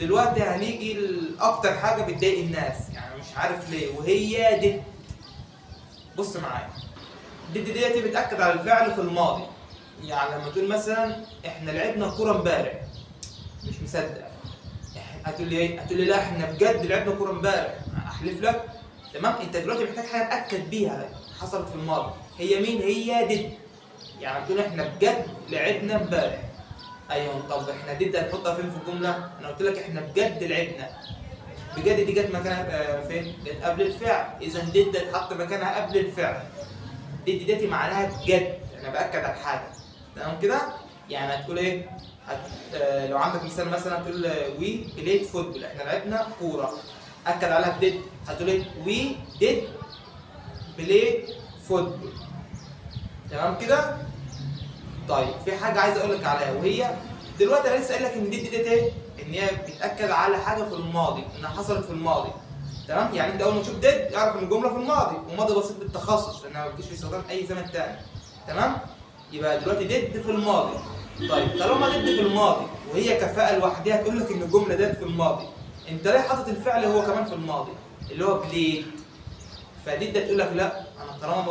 دلوقتي هنيجي لاكتر حاجه بتضايق الناس، يعني مش عارف ليه، وهي دي. بص معايا، ديتي بتاكد على الفعل في الماضي. يعني لما تقول مثلا احنا لعبنا كوره امبارح، مش مصدق، هتقول لي ايه؟ هتقول لي لا احنا بجد لعبنا كوره امبارح، احلف لك. تمام، انت دلوقتي محتاج حاجه تاكد بيها حصلت في الماضي. هي مين؟ هي دي. يعني تقول احنا بجد لعبنا امبارح. ايوه، طب احنا دي هنحطها فين في الجمله؟ انا قلت لك احنا بجد لعبنا. بجد دي جت مكانها فين؟ جت قبل الفعل، اذا دي تتحط مكانها قبل الفعل. دي معناها بجد، انا باكد على حاجه. تمام كده؟ يعني هتقول ايه؟ لو عندك مثال مثلا تقول وي بلايد فوتبول، احنا لعبنا كوره. اكد عليها بديد، هتقول ايه؟ وي ديد بلاي فوتبول. تمام كده؟ طيب في حاجه عايز اقول لك عليها، وهي دلوقتي انا لسه قايل لك ان دي ايه؟ ان هي بتاكد على حاجه في الماضي، انها حصلت في الماضي. تمام؟ يعني انت اول ما تشوف ديد اعرف ان الجمله في الماضي، وماضي بسيط بالتخصص لانها ما بتجيش في استخدام اي زمن تاني. تمام؟ يبقى دلوقتي ديد في الماضي. طيب طالما ديد في الماضي وهي كفاءه لوحدها تقول لك ان الجمله ديد في الماضي، انت ليه حاطط الفعل هو كمان في الماضي اللي هو بليد؟ فدي تقول لك لا، انا طالما